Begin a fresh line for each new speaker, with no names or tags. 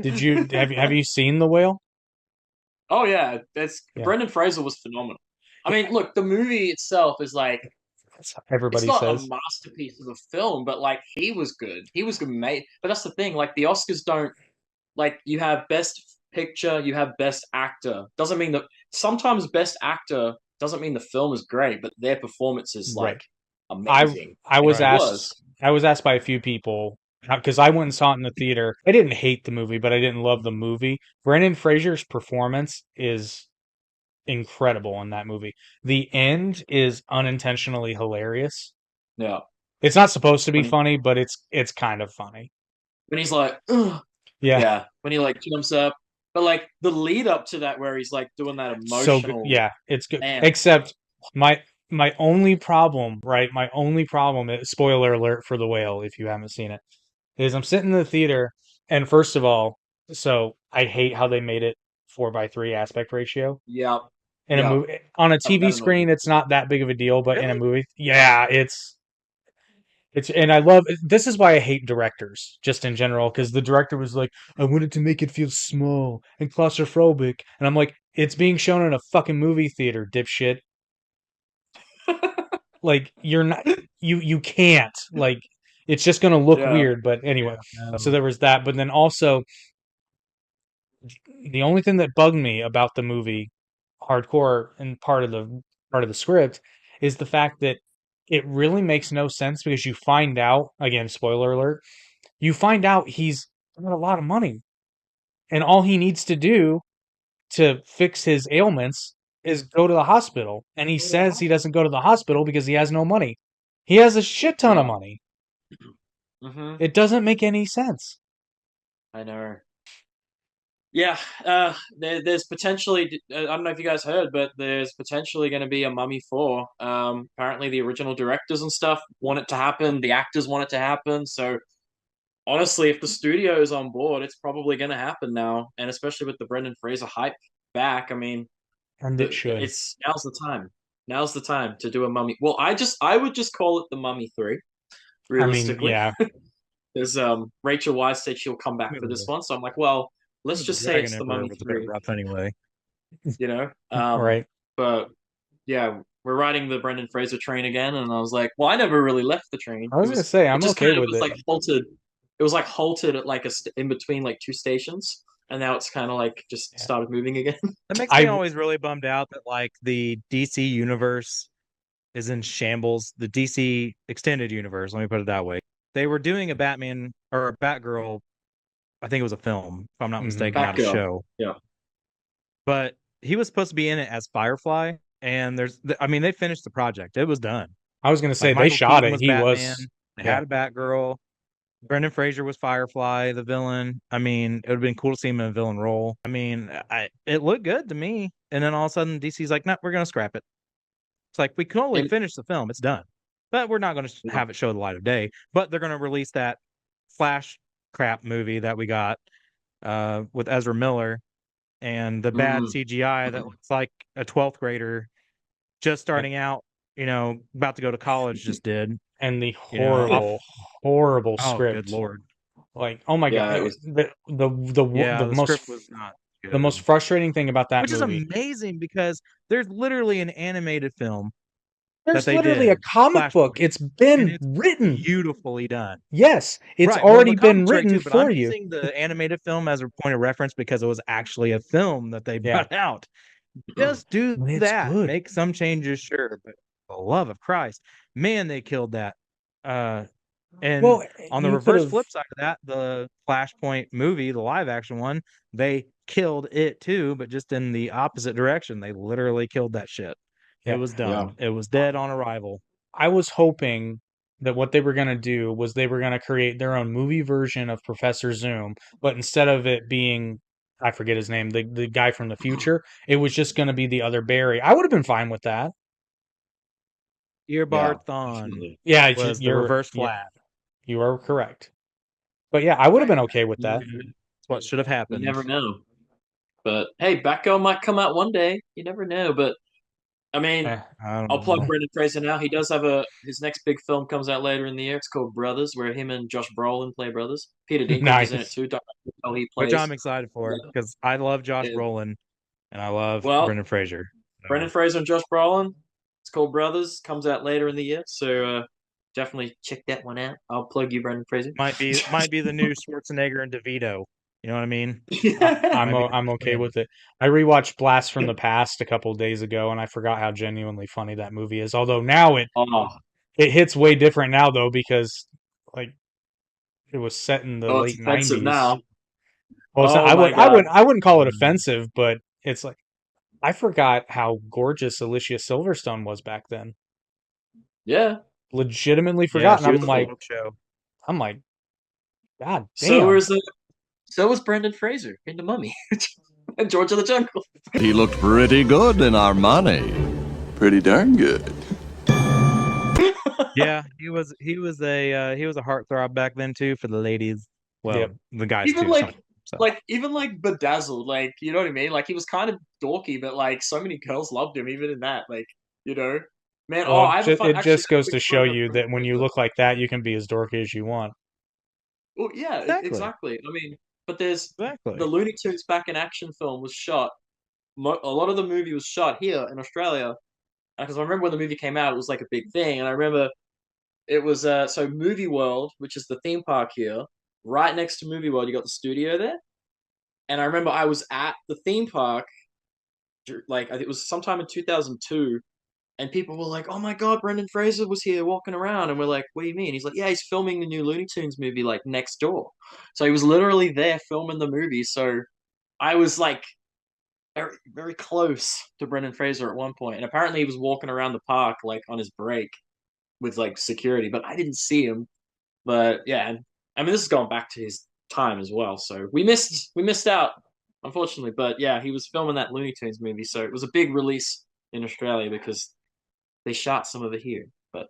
Have you seen The Whale?
Oh yeah, that's
Yeah,
Brendan Fraser was phenomenal. I mean, look, the movie itself is like
that's what
it's
everybody
not a
says.
masterpiece of a film, but like he was good. He was good made. But that's the thing, like the Oscars don't like you have best picture, you have best actor. Doesn't mean that sometimes best actor doesn't mean the film is great, but their performance is
Right.
like
I
amazing.
I
And
was
he
Right.
asked
was.
I was asked by a few people because I went and saw it in the theater. I didn't hate the movie, but I didn't love the movie. Brendan Fraser's performance is incredible in that movie. The end is unintentionally hilarious.
Yeah.
It's not supposed to be
When he
funny, but it's kind of funny.
when he's like, ugh.
Yeah.
Yeah, when he like jumps up. But like the lead up to that where he's like doing that
So good.
emotional
Yeah, it's good.
man.
Except my only problem, right? My only problem is spoiler alert for The Whale if you haven't seen it, is I'm sitting in the theater and first of all, so I hate how they made it 4:3 aspect ratio.
Yep.
In a
Yep.
movie on a TV
That annoyed me.
screen, it's not that big of a deal, but in a
Really?
movie, yeah, it's and I love this is why I hate directors just in general because the director was like, I wanted to make it feel small and claustrophobic, and I'm like, it's being shown in a fucking movie theater, dipshit. Like you're not you can't like it's just gonna look
Yeah.
weird. But anyway,
Yeah.
so
No.
there was that. But then also the only thing that bugged me about the movie, hardcore and part of the script, is the fact that it really makes no sense because you find out again, spoiler alert, you find out he's got a lot of money and all he needs to do to fix his ailments is go to the hospital. And he says he doesn't go to the hospital because he has no money. He has a shit ton of
Yeah.
money.
Mm-hmm.
It doesn't make any sense.
I know. Yeah, there's potentially. I don't know if you guys heard, but there's potentially going to be a Mummy 4. Apparently, the original directors and stuff want it to happen. The actors want it to happen. So, honestly, if the studio is on board, it's probably going to happen now. And especially with the Brendan Fraser hype back, I mean,
And it should.
it's now's the time. Now's the time to do a Mummy. Well, I would just call it the Mummy 3,
I mean,
realistically.
yeah.
Because Rachel Weisz said she'll come back for this one, so I'm like, well, let's
The
just say
Dragon
it's the
Emperor
Mummy
was a bit
3,
rough anyway.
you know.
Right.
But yeah, we're riding the Brendan Fraser train again, and I was like, well, I never really left the train.
I was gonna say
It
I'm
just
okay
kind of
with
was
it.
like halted. It was like halted at like in between like two stations, and now it's kind of like just
Yeah.
started moving again.
That makes me
I
always really bummed out that like the DC universe is in shambles. The DC extended universe, let me put it that way. They were doing a Batman or a Batgirl, I think it was a film, if I'm not
mhm.
mistaken, not a
Batgirl,
show.
yeah.
But he was supposed to be in it as Firefly, and I mean, they finished the project. It was done.
I was gonna
Like
say they
Michael
shot
Keaton
it.
was
He
Batman.
was
They
yeah.
had a Batgirl. Brendan Fraser was Firefly, the villain. I mean, it would have been cool to see him in a villain role. I mean, it looked good to me. And then all of a sudden, DC's like, no, we're going to scrap it. It's like, we can only
And
finish the film. It's done. But we're not going to
yeah.
have it show the light of day. But they're going to release that Flash crap movie that we got with Ezra Miller and the bad
Mm.
CGI that looks like a 12th grader just starting out, about to go to college just did,
And the
off.
horrible
Oh, good
script.
Lord.
Like, oh my God,
Yeah, it was.
Yeah, the
most
script was not
the most
good.
frustrating thing about that
Which is
movie.
amazing because there's literally an animated film that
There's
they
literally a
did,
comic book.
Flashpoint,
It's
and
been
it's
written.
beautifully done.
Yes, it's
Right. Well, the
already been
comic's great
written
too, but I'm
for you.
using the animated film as a point of reference because it was actually a film that they
Yeah,
brought out. Just do
and it's
that.
good.
Make some changes, sure, but for the love of Christ, man, they killed that. Uh, and
Well,
on the
you could
reverse
have.
flip side of that, the Flashpoint movie, the live action one, they killed it too, but just in the opposite direction. They literally killed that shit. It
Yeah,
was
Yeah.
done. It was dead on arrival.
I was hoping that what they were gonna do was they were gonna create their own movie version of Professor Zoom, but instead of it being, I forget his name, the guy from the future, it was just gonna be the other Barry. I would have been fine with that.
Yeah,
Earbar Thawne
definitely.
Yeah,
was the reverse Flash.
you are correct. But yeah, I would have been okay with that.
You,
That's what should have
you
happened.
never know. But hey, Batgirl might come out one day. You never know. But I mean,
I
I'll
don't
plug
know.
Brendan Fraser now. He does have his next big film comes out later in the year. It's called Brothers, where him and Josh Brolin play brothers. Peter Dinklage is in it
Nice.
too. Don't know how he
Which I'm
plays.
excited for
Yeah.
because I love Josh
Yeah.
Brolin and I love
Well,
Brendan Fraser.
Brendan
So
Fraser and Josh Brolin. It's called Brothers. Comes out later in the year, so definitely check that one out. I'll plug you, Brendan Fraser.
might be the new Schwarzenegger and DeVito. You know what I mean? Might be the
I'm
next
okay
whatever.
with it. I rewatched Blast from the Past a couple days ago, and I forgot how genuinely funny that movie is. Although now
Oh,
it hits way different now though because like it was set in the
oh, it's
late
offensive
'90s.
now.
Well, it's not,
Oh my God.
I wouldn't call it
Mm.
offensive, but it's like I forgot how gorgeous Alicia Silverstone was back then.
Yeah.
Legitimately
Yeah,
forgot, and
she was a smoke show.
I'm like, God
So
damn.
was so was Brendan Fraser in The Mummy and George of the Jungle.
He looked pretty good in Armani. Pretty darn good.
Yeah, he was a heartthrob back then too for the ladies. Well,
Yep.
the guys
even
too. Some
like
of them, so
even like bedazzled, like you know what I mean? Like he was kind of dorky, but like so many girls loved him even in that. Like, you know. Man, oh
Well,
I have a fun
it
actually
just
I have a
goes
quick
to show
story about
you
Brendan
that when you
Fraser.
look like that, you can be as dorky as you want.
Well, yeah,
exactly,
exactly. I mean, but there's the
exactly.
Looney Tunes back in action film was shot. A lot of the movie was shot here in Australia because I remember when the movie came out, it was like a big thing, and I remember it was so Movie World, which is the theme park here, right next to Movie World, you got the studio there. And I remember I was at the theme park, like it was sometime in 2002, and people were like, "Oh my God, Brendan Fraser was here walking around," and we're like, "What do you mean?" He's like, "Yeah, he's filming the new Looney Tunes movie like next door." So he was literally there filming the movie. So I was like very very close to Brendan Fraser at one point, and apparently he was walking around the park like on his break with like security, but I didn't see him. But yeah, I mean, this is going back to his time as well, so we missed out, unfortunately. But yeah, he was filming that Looney Tunes movie, so it was a big release in Australia because they shot some of it here. But